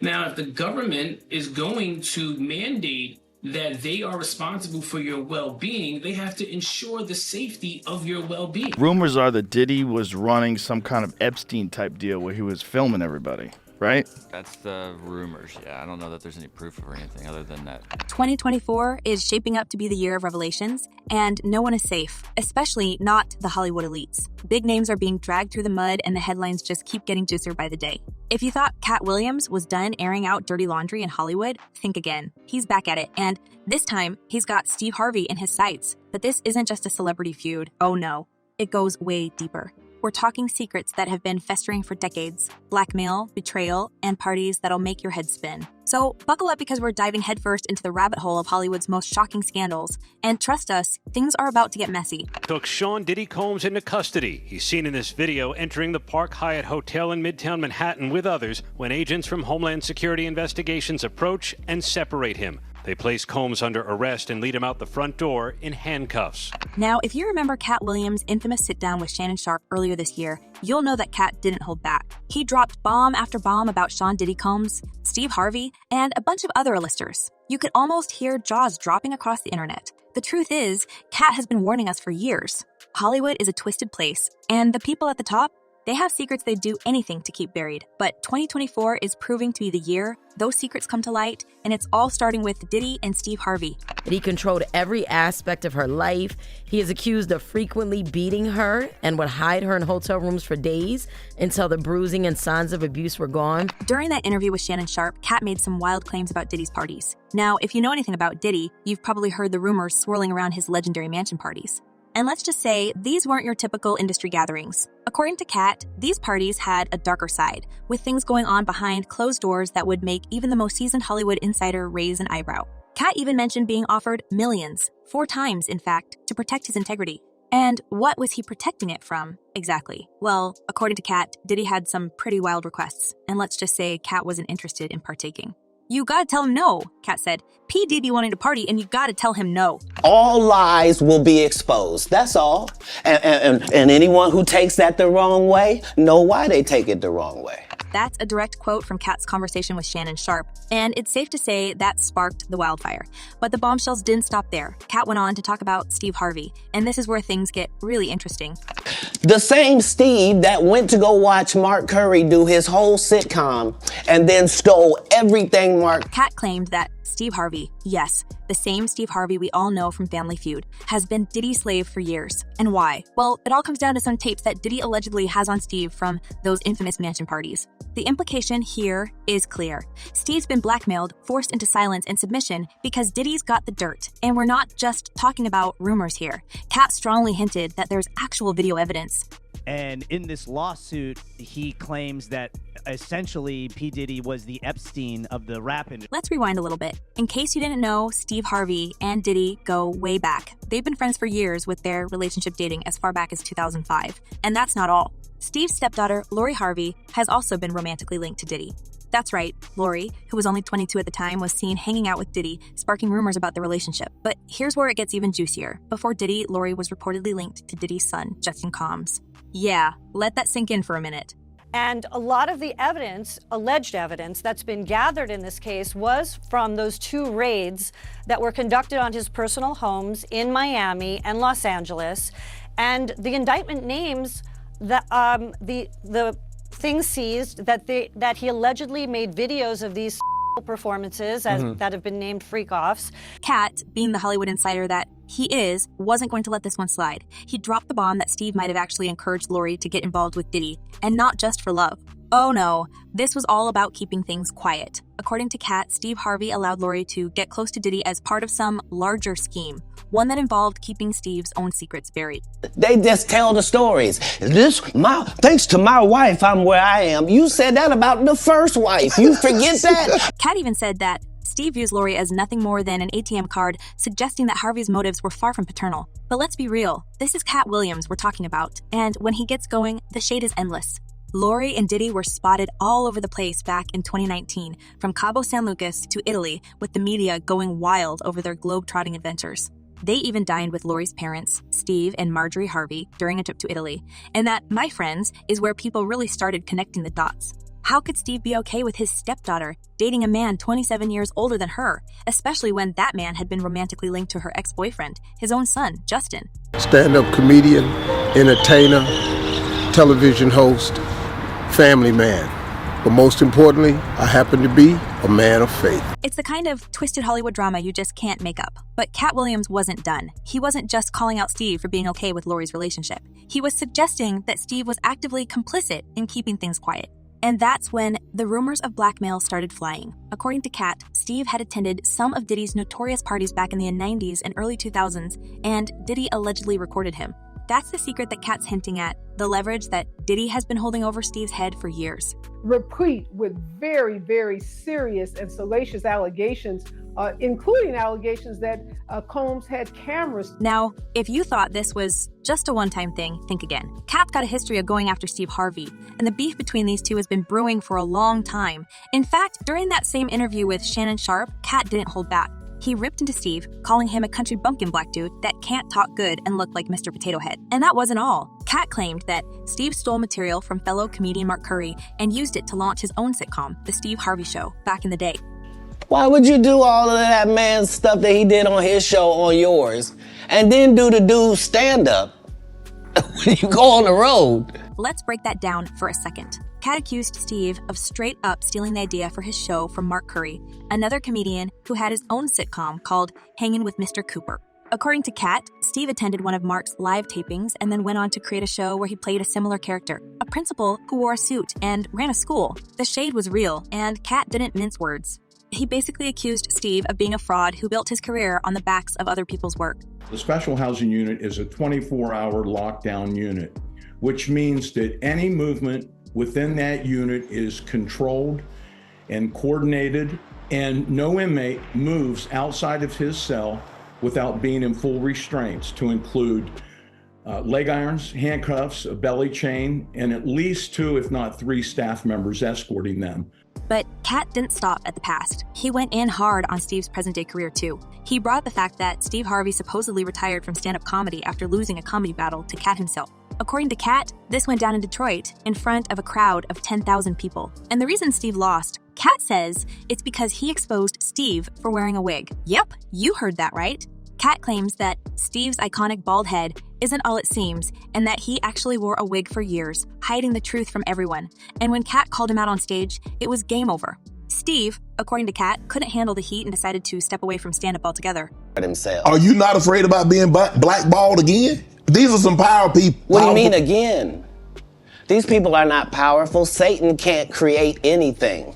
Now, if the government is going to mandate that they are responsible for your well-being, they have to ensure the safety of your well-being. Rumors are that Diddy was running some kind of Epstein-type deal where he was filming everybody, right? That's the rumors, yeah. I don't know that there's any proof or anything other than that. 2024 is shaping up to be the year of revelations, and no one is safe, especially not the Hollywood elites. Big names are being dragged through the mud, and the headlines just keep getting juicier by the day. If you thought Katt Williams was done airing out dirty laundry in Hollywood, think again. He's back at it, and this time, he's got Steve Harvey in his sights. But this isn't just a celebrity feud. Oh no, it goes way deeper. We're talking secrets that have been festering for decades, blackmail, betrayal, and parties that'll make your head spin. So buckle up because we're diving headfirst into the rabbit hole of Hollywood's most shocking scandals. And trust us, things are about to get messy. Took Sean Diddy Combs into custody. He's seen in this video entering the Park Hyatt Hotel in Midtown Manhattan with others when agents from Homeland Security Investigations approach and separate him. They place Combs under arrest and lead him out the front door in handcuffs. Now, if you remember Katt Williams' infamous sit-down with Shannon Sharpe earlier this year, you'll know that Katt didn't hold back. He dropped bomb after bomb about Sean Diddy Combs, Steve Harvey, and a bunch of other A-listers. You could almost hear jaws dropping across the internet. The truth is, Katt has been warning us for years. Hollywood is a twisted place, and the people at the top, they have secrets they'd do anything to keep buried. But 2024 is proving to be the year those secrets come to light, and it's all starting with Diddy and Steve Harvey. He controlled every aspect of her life. He is accused of frequently beating her and would hide her in hotel rooms for days until the bruising and signs of abuse were gone. During that interview with Shannon Sharpe, Katt made some wild claims about Diddy's parties. Now, if you know anything about Diddy, you've probably heard the rumors swirling around his legendary mansion parties. And let's just say, these weren't your typical industry gatherings. According to Katt, these parties had a darker side, with things going on behind closed doors that would make even the most seasoned Hollywood insider raise an eyebrow. Katt even mentioned being offered millions, 4 times in fact, to protect his integrity. And what was he protecting it from, exactly? Well, according to Katt, Diddy had some pretty wild requests, and let's just say Katt wasn't interested in partaking. You gotta tell him no, Katt said. P. Diddy wanting to party, and you gotta tell him no. All lies will be exposed, that's all. And anyone who takes that the wrong way, know why they take it the wrong way. That's a direct quote from Katt's conversation with Shannon Sharpe, and it's safe to say that sparked the wildfire. But the bombshells didn't stop there. Katt went on to talk about Steve Harvey, and this is where things get really interesting. The same Steve that went to go watch Mark Curry do his whole sitcom and then stole everything Mark... Katt claimed that Steve Harvey, yes, the same Steve Harvey we all know from Family Feud, has been Diddy's slave for years. And why? Well, it all comes down to some tapes that Diddy allegedly has on Steve from those infamous mansion parties. The implication here is clear. Steve's been blackmailed, forced into silence and submission because Diddy's got the dirt. And we're not just talking about rumors here. Katt strongly hinted that there's actual video evidence. And in this lawsuit, he claims that essentially P. Diddy was the Epstein of the rap industry. Let's rewind a little bit. In case you didn't know, Steve Harvey and Diddy go way back. They've been friends for years with their relationship dating as far back as 2005. And that's not all. Steve's stepdaughter, Lori Harvey, has also been romantically linked to Diddy. That's right, Lori, who was only 22 at the time, was seen hanging out with Diddy, sparking rumors about the relationship. But here's where it gets even juicier. Before Diddy, Lori was reportedly linked to Diddy's son, Justin Combs. Yeah, let that sink in for a minute. And a lot of the evidence, alleged evidence, that's been gathered in this case was from those 2 raids that were conducted on his personal homes in Miami and Los Angeles. And the indictment names the things seized that he allegedly made videos of these performances that have been named freak-offs. Katt, being the Hollywood insider that he is, wasn't going to let this one slide. He dropped the bomb that Steve might have actually encouraged Lori to get involved with Diddy, and not just for love. Oh no, this was all about keeping things quiet. According to Katt, Steve Harvey allowed Lori to get close to Diddy as part of some larger scheme, one that involved keeping Steve's own secrets buried. They just tell the stories. Thanks to my wife, I'm where I am. You said that about the first wife. You forget that? Katt even said that Steve views Lori as nothing more than an ATM card, suggesting that Harvey's motives were far from paternal. But let's be real, this is Katt Williams we're talking about, and when he gets going, the shade is endless. Lori and Diddy were spotted all over the place back in 2019, from Cabo San Lucas to Italy, with the media going wild over their globe-trotting adventures. They even dined with Lori's parents, Steve and Marjorie Harvey, during a trip to Italy. And that, my friends, is where people really started connecting the dots. How could Steve be okay with his stepdaughter dating a man 27 years older than her, especially when that man had been romantically linked to her ex-boyfriend, his own son, Justin? Stand-up comedian, entertainer, television host, family man. But most importantly, I happen to be a man of faith. It's the kind of twisted Hollywood drama you just can't make up. But Katt Williams wasn't done. He wasn't just calling out Steve for being okay with Lori's relationship. He was suggesting that Steve was actively complicit in keeping things quiet. And that's when the rumors of blackmail started flying. According to Katt, Steve had attended some of Diddy's notorious parties back in the 90s and early 2000s, and Diddy allegedly recorded him. That's the secret that Katt's hinting at, the leverage that Diddy has been holding over Steve's head for years. Replete with very, very serious and salacious allegations, including allegations that Combs had cameras. Now, if you thought this was just a one-time thing, think again. Katt's got a history of going after Steve Harvey, and the beef between these two has been brewing for a long time. In fact, during that same interview with Shannon Sharpe, Katt didn't hold back. He ripped into Steve, calling him a country bumpkin black dude that can't talk good and look like Mr. Potato Head. And that wasn't all. Katt claimed that Steve stole material from fellow comedian Mark Curry and used it to launch his own sitcom, The Steve Harvey Show, back in the day. Why would you do all of that man's stuff that he did on his show on yours and then do the dude's stand-up when you go on the road? Let's break that down for a second. Katt accused Steve of straight up stealing the idea for his show from Mark Curry, another comedian who had his own sitcom called Hangin' with Mr. Cooper. According to Katt, Steve attended one of Mark's live tapings and then went on to create a show where he played a similar character, a principal who wore a suit and ran a school. The shade was real, and Katt didn't mince words. He basically accused Steve of being a fraud who built his career on the backs of other people's work. The special housing unit is a 24-hour lockdown unit, which means that any movement within that unit is controlled and coordinated, and no inmate moves outside of his cell without being in full restraints, to include leg irons, handcuffs, a belly chain, and at least 2, if not 3 staff members escorting them. But Katt didn't stop at the past. He went in hard on Steve's present-day career, too. He brought up the fact that Steve Harvey supposedly retired from stand-up comedy after losing a comedy battle to Katt himself. According to Katt, this went down in Detroit in front of a crowd of 10,000 people. And the reason Steve lost, Katt says it's because he exposed Steve for wearing a wig. Yep, you heard that right. Katt claims that Steve's iconic bald head isn't all it seems, and that he actually wore a wig for years, hiding the truth from everyone. And when Katt called him out on stage, it was game over. Steve, according to Katt, couldn't handle the heat and decided to step away from stand-up altogether. Are you not afraid about being blackballed again? These are some power people. What do you mean again? These people are not powerful. Satan can't create anything.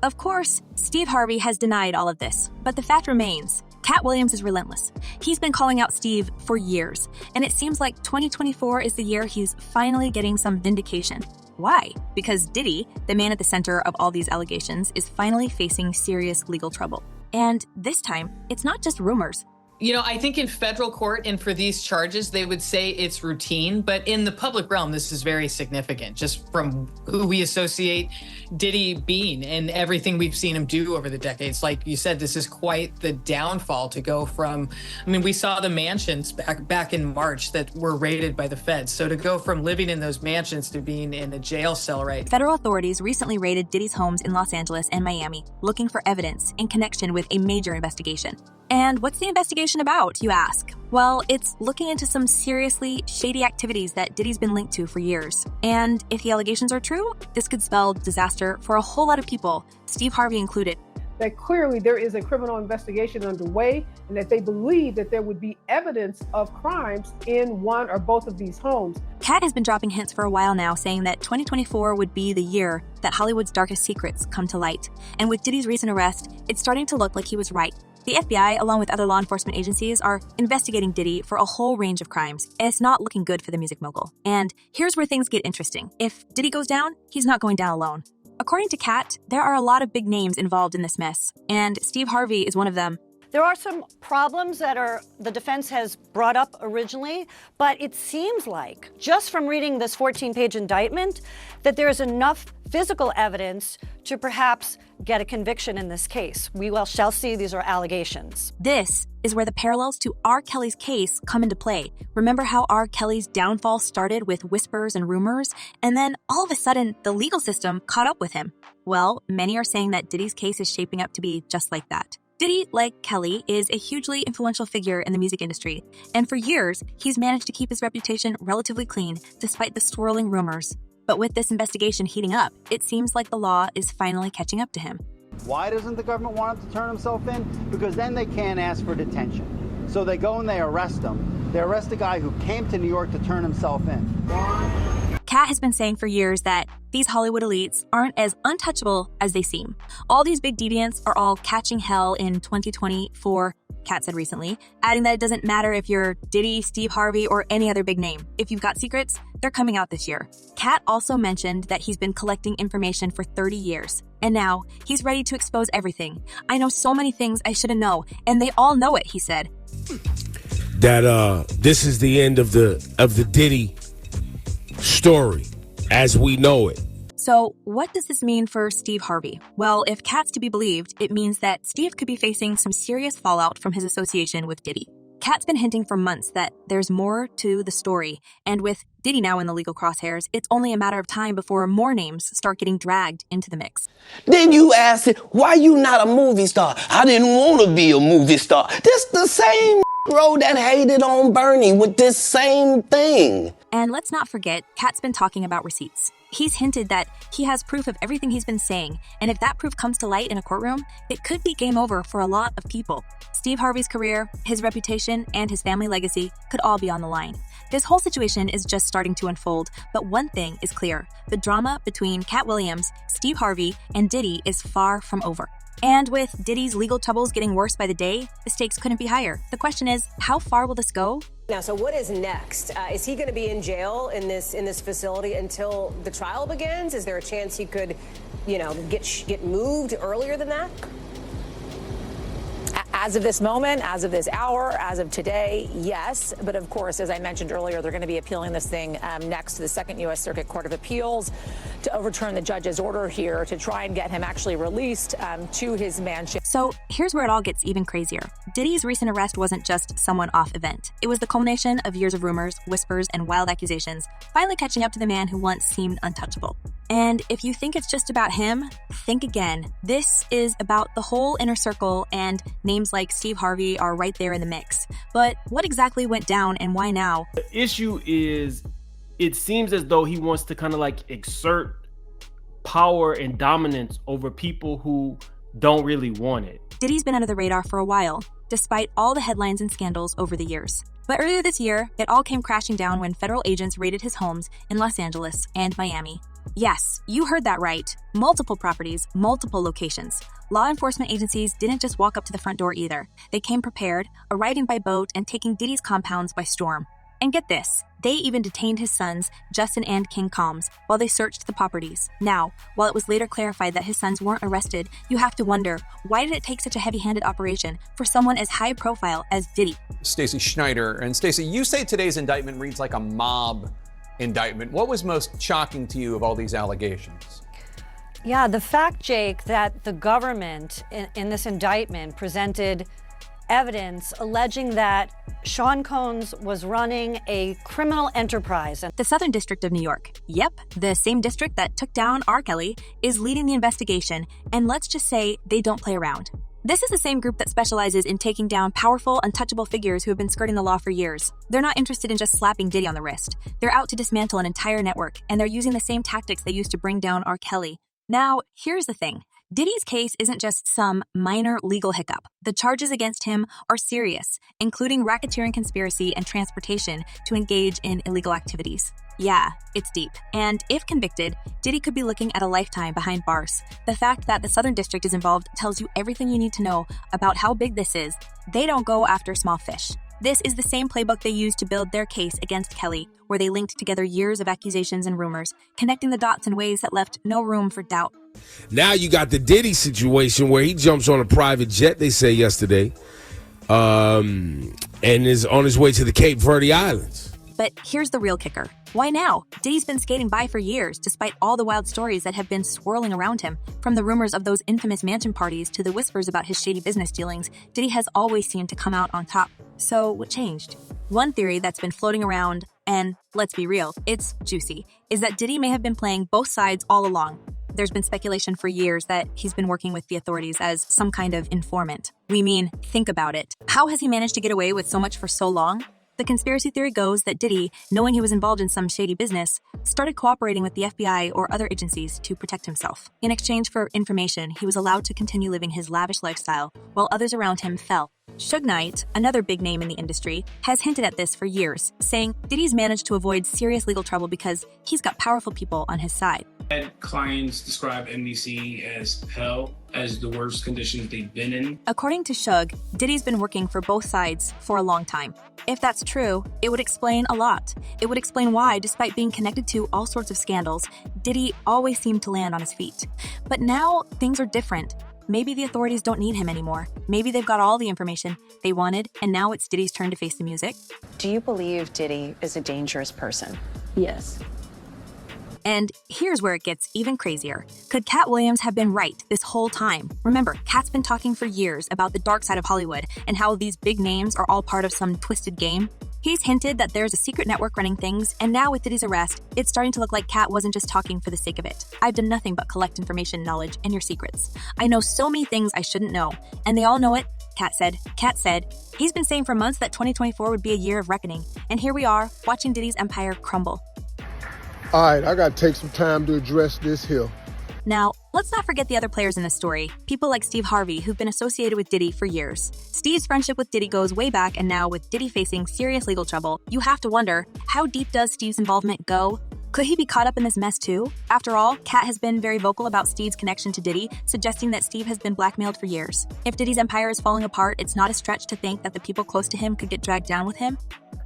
Of course, Steve Harvey has denied all of this, but the fact remains. Katt Williams is relentless. He's been calling out Steve for years, and it seems like 2024 is the year he's finally getting some vindication. Why? Because Diddy, the man at the center of all these allegations, is finally facing serious legal trouble. And this time, it's not just rumors. You know, I think in federal court and for these charges, they would say it's routine, but in the public realm, this is very significant, just from who we associate Diddy being and everything we've seen him do over the decades. Like you said, this is quite the downfall to go from, I mean, we saw the mansions back in March that were raided by the feds. So to go from living in those mansions to being in a jail cell, right? Federal authorities recently raided Diddy's homes in Los Angeles and Miami, looking for evidence in connection with a major investigation. And what's the investigation about, you ask? Well, it's looking into some seriously shady activities that Diddy's been linked to for years. And if the allegations are true, this could spell disaster for a whole lot of people, Steve Harvey included. That clearly there is a criminal investigation underway, and that they believe that there would be evidence of crimes in one or both of these homes. Katt has been dropping hints for a while now, saying that 2024 would be the year that Hollywood's darkest secrets come to light. And with Diddy's recent arrest, it's starting to look like he was right. The FBI, along with other law enforcement agencies, are investigating Diddy for a whole range of crimes, and it's not looking good for the music mogul. And here's where things get interesting. If Diddy goes down, he's not going down alone. According to Katt, there are a lot of big names involved in this mess, and Steve Harvey is one of them. There are some problems that the defense has brought up originally, but it seems like, just from reading this 14-page indictment, that there is enough physical evidence to perhaps get a conviction in this case. We shall see. These are allegations. This is where the parallels to R. Kelly's case come into play. Remember how R. Kelly's downfall started with whispers and rumors, and then all of a sudden, the legal system caught up with him? Well, many are saying that Diddy's case is shaping up to be just like that. Diddy, like Kelly, is a hugely influential figure in the music industry, and for years, he's managed to keep his reputation relatively clean despite the swirling rumors. But with this investigation heating up, it seems like the law is finally catching up to him. Why doesn't the government want him to turn himself in? Because then they can't ask for detention. So they go and they arrest him. They arrest a guy who came to New York to turn himself in. Katt has been saying for years that these Hollywood elites aren't as untouchable as they seem. All these big deviants are all catching hell in 2024, Katt said recently, adding that it doesn't matter if you're Diddy, Steve Harvey, or any other big name. If you've got secrets, they're coming out this year. Katt also mentioned that he's been collecting information for 30 years. And now, he's ready to expose everything. I know so many things I shouldn't know, and they all know it, he said. That this is the end of the Diddy story as we know it. So what does this mean for Steve Harvey? Well, if Katt's to be believed, it means that Steve could be facing some serious fallout from his association with Diddy. Katt's been hinting for months that there's more to the story, and with Diddy now in the legal crosshairs, it's only a matter of time before more names start getting dragged into the mix. Then you ask it, why you not a movie star? I didn't want to be a movie star. This the same bro that hated on Bernie with this same thing. And let's not forget, Katt's been talking about receipts. He's hinted that he has proof of everything he's been saying, and if that proof comes to light in a courtroom, it could be game over for a lot of people. Steve Harvey's career, his reputation, and his family legacy could all be on the line. This whole situation is just starting to unfold, but one thing is clear. The drama between Katt Williams, Steve Harvey, and Diddy is far from over. And with Diddy's legal troubles getting worse by the day, the stakes couldn't be higher. The question is, how far will this go? Now, so what is next? Is he going to be in jail in this facility until the trial begins? Is there a chance he could, get moved earlier than that? As of this moment, as of this hour, as of today, yes. But of course, as I mentioned earlier, they're going to be appealing this thing next to the Second U.S. Circuit Court of Appeals to overturn the judge's order here to try and get him actually released to his mansion. So here's where it all gets even crazier. Diddy's recent arrest wasn't just some one-off event. It was the culmination of years of rumors, whispers, and wild accusations, finally catching up to the man who once seemed untouchable. And if you think it's just about him, think again. This is about the whole inner circle, and names like Steve Harvey are right there in the mix. But what exactly went down and why now? The issue is, it seems as though he wants to kind of like exert power and dominance over people who don't really want it. Diddy's been under the radar for a while, despite all the headlines and scandals over the years. But earlier this year, it all came crashing down when federal agents raided his homes in Los Angeles and Miami. Yes, you heard that right. Multiple properties, multiple locations. Law enforcement agencies didn't just walk up to the front door either. They came prepared, arriving by boat and taking Diddy's compounds by storm. And get this, they even detained his sons, Justin and King Combs, while they searched the properties. Now, while it was later clarified that his sons weren't arrested, you have to wonder, why did it take such a heavy-handed operation for someone as high profile as Diddy? Stacey Schneider. And Stacey, you say today's indictment reads like a mob indictment. What was most shocking to you of all these allegations? Yeah, the fact, Jake, that the government in this indictment presented evidence alleging that Sean Combs was running a criminal enterprise. The Southern District of New York, yep, the same district that took down R. Kelly, is leading the investigation, and let's just say they don't play around. This is the same group that specializes in taking down powerful, untouchable figures who have been skirting the law for years. They're not interested in just slapping Diddy on the wrist. They're out to dismantle an entire network, and they're using the same tactics they used to bring down R. Kelly. Now, here's the thing. Diddy's case isn't just some minor legal hiccup. The charges against him are serious, including racketeering conspiracy and transportation to engage in illegal activities. Yeah, it's deep. And if convicted, Diddy could be looking at a lifetime behind bars. The fact that the Southern District is involved tells you everything you need to know about how big this is. They don't go after small fish. This is the same playbook they used to build their case against Kelly, where they linked together years of accusations and rumors, connecting the dots in ways that left no room for doubt. Now you got the Diddy situation where he jumps on a private jet, they say yesterday, and is on his way to the Cape Verde Islands. But here's the real kicker. Why now? Diddy's been skating by for years, despite all the wild stories that have been swirling around him. From the rumors of those infamous mansion parties to the whispers about his shady business dealings, Diddy has always seemed to come out on top. So what changed? One theory that's been floating around, and let's be real, it's juicy, is that Diddy may have been playing both sides all along. There's been speculation for years that he's been working with the authorities as some kind of informant. We mean, think about it. How has he managed to get away with so much for so long? The conspiracy theory goes that Diddy, knowing he was involved in some shady business, started cooperating with the FBI or other agencies to protect himself. In exchange for information, he was allowed to continue living his lavish lifestyle, while others around him fell. Suge Knight, another big name in the industry, has hinted at this for years, saying Diddy's managed to avoid serious legal trouble because he's got powerful people on his side. Clients describe NBC as hell, as the worst conditions they've been in. According to Suge, Diddy's been working for both sides for a long time. If that's true, it would explain a lot. It would explain why, despite being connected to all sorts of scandals, Diddy always seemed to land on his feet. But now, things are different. Maybe the authorities don't need him anymore. Maybe they've got all the information they wanted, and now it's Diddy's turn to face the music. Do you believe Diddy is a dangerous person? Yes. And here's where it gets even crazier. Could Katt Williams have been right this whole time? Remember, Katt's been talking for years about the dark side of Hollywood and how these big names are all part of some twisted game. He's hinted that there's a secret network running things, and now with Diddy's arrest, it's starting to look like Katt wasn't just talking for the sake of it. I've done nothing but collect information, knowledge, and your secrets. I know so many things I shouldn't know, and they all know it. Katt said. He's been saying for months that 2024 would be a year of reckoning, and here we are, watching Diddy's empire crumble. All right, I got to take some time to address this here. Now, let's not forget the other players in this story. People like Steve Harvey, who've been associated with Diddy for years. Steve's friendship with Diddy goes way back, and now with Diddy facing serious legal trouble, you have to wonder, how deep does Steve's involvement go? Could he be caught up in this mess too? After all, Katt has been very vocal about Steve's connection to Diddy, suggesting that Steve has been blackmailed for years. If Diddy's empire is falling apart, it's not a stretch to think that the people close to him could get dragged down with him.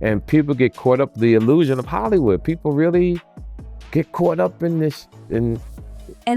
And people get caught up in the illusion of Hollywood. People really get caught up in this. And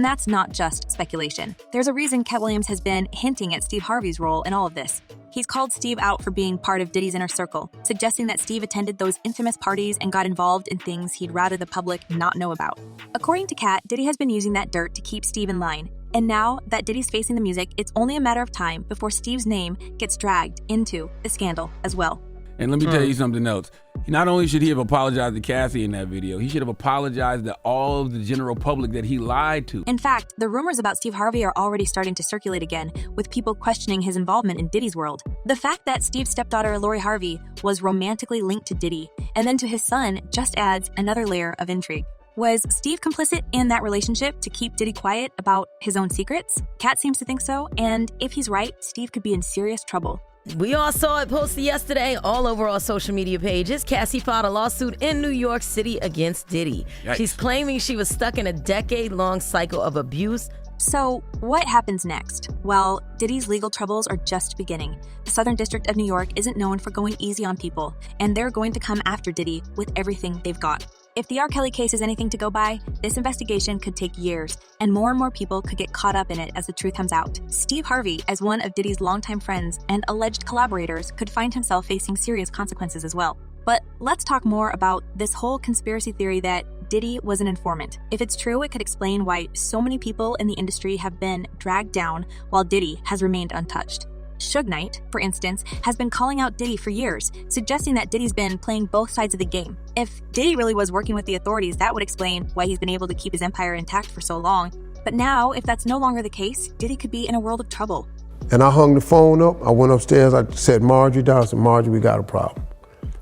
that's not just speculation. There's a reason Katt Williams has been hinting at Steve Harvey's role in all of this. He's called Steve out for being part of Diddy's inner circle, suggesting that Steve attended those infamous parties and got involved in things he'd rather the public not know about. According to Katt, Diddy has been using that dirt to keep Steve in line. And now that Diddy's facing the music, it's only a matter of time before Steve's name gets dragged into the scandal as well. And let me tell you something else. Not only should he have apologized to Cassie in that video, he should have apologized to all of the general public that he lied to. In fact, the rumors about Steve Harvey are already starting to circulate again, with people questioning his involvement in Diddy's world. The fact that Steve's stepdaughter, Lori Harvey, was romantically linked to Diddy, and then to his son, just adds another layer of intrigue. Was Steve complicit in that relationship to keep Diddy quiet about his own secrets? Katt seems to think so, and if he's right, Steve could be in serious trouble. We all saw it posted yesterday all over our social media pages. Cassie filed a lawsuit in New York City against Diddy. Yikes. She's claiming she was stuck in a decade-long cycle of abuse. So, what happens next? Well, Diddy's legal troubles are just beginning. The Southern District of New York isn't known for going easy on people, and they're going to come after Diddy with everything they've got. If the R. Kelly case is anything to go by, this investigation could take years, and more people could get caught up in it as the truth comes out. Steve Harvey, as one of Diddy's longtime friends and alleged collaborators, could find himself facing serious consequences as well. But let's talk more about this whole conspiracy theory that Diddy was an informant. If it's true, it could explain why so many people in the industry have been dragged down while Diddy has remained untouched. Suge Knight, for instance, has been calling out Diddy for years, suggesting that Diddy's been playing both sides of the game. If Diddy really was working with the authorities, that would explain why he's been able to keep his empire intact for so long. But now, if that's no longer the case, Diddy could be in a world of trouble. And I hung the phone up. I went upstairs. I said, Marjorie down. I said, Marjorie, we got a problem.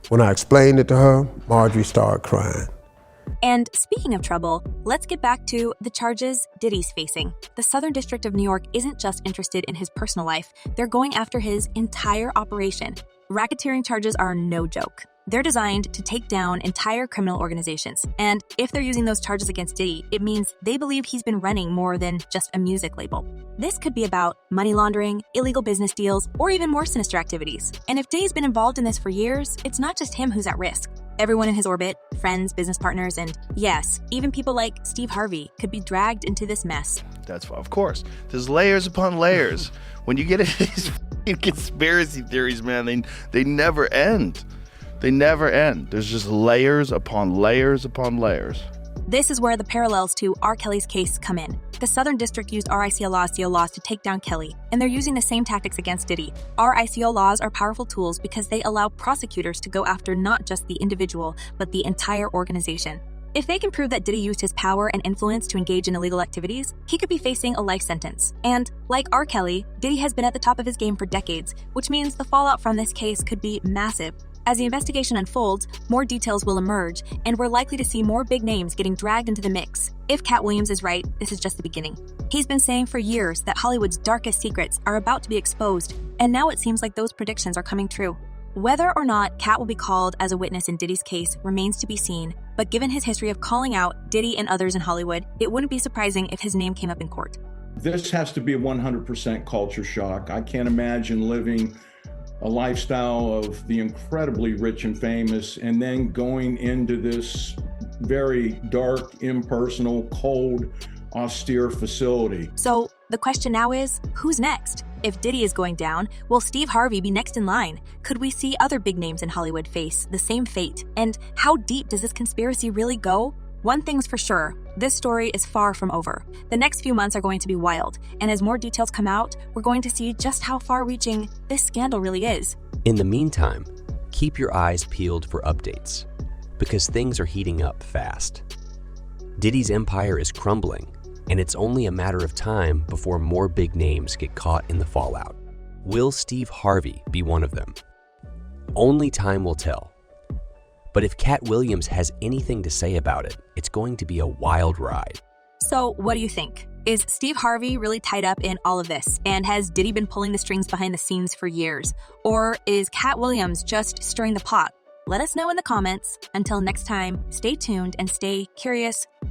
When I explained it to her, Marjorie started crying. And speaking of trouble, let's get back to the charges Diddy's facing. The Southern District of New York isn't just interested in his personal life, they're going after his entire operation. Racketeering charges are no joke. They're designed to take down entire criminal organizations. And if they're using those charges against Diddy, it means they believe he's been running more than just a music label. This could be about money laundering, illegal business deals, or even more sinister activities. And if Diddy's been involved in this for years, it's not just him who's at risk. Everyone in his orbit, friends, business partners, and yes, even people like Steve Harvey could be dragged into this mess. That's of course. There's layers upon layers. When you get it. Conspiracy theories, man, they never end. They never end. There's just layers upon layers upon layers. This is where the parallels to R. Kelly's case come in. The Southern District used RICO laws to take down Kelly, and they're using the same tactics against Diddy. RICO laws are powerful tools because they allow prosecutors to go after not just the individual, but the entire organization. If they can prove that Diddy used his power and influence to engage in illegal activities, he could be facing a life sentence. And, like R. Kelly, Diddy has been at the top of his game for decades, which means the fallout from this case could be massive. As the investigation unfolds, more details will emerge, and we're likely to see more big names getting dragged into the mix. If Katt Williams is right, this is just the beginning. He's been saying for years that Hollywood's darkest secrets are about to be exposed, and now it seems like those predictions are coming true. Whether or not Katt will be called as a witness in Diddy's case remains to be seen, but given his history of calling out Diddy and others in Hollywood, it wouldn't be surprising if his name came up in court. This has to be a 100% culture shock. I can't imagine living a lifestyle of the incredibly rich and famous and then going into this very dark, impersonal, cold, austere facility. So the question now is, who's next? If Diddy is going down, will Steve Harvey be next in line? Could we see other big names in Hollywood face the same fate? And how deep does this conspiracy really go? One thing's for sure, this story is far from over. The next few months are going to be wild, and as more details come out, we're going to see just how far-reaching this scandal really is. In the meantime, keep your eyes peeled for updates, because things are heating up fast. Diddy's empire is crumbling, and it's only a matter of time before more big names get caught in the fallout. Will Steve Harvey be one of them? Only time will tell. But if Katt Williams has anything to say about it, it's going to be a wild ride. So what do you think? Is Steve Harvey really tied up in all of this? And has Diddy been pulling the strings behind the scenes for years? Or is Katt Williams just stirring the pot? Let us know in the comments. Until next time, stay tuned and stay curious.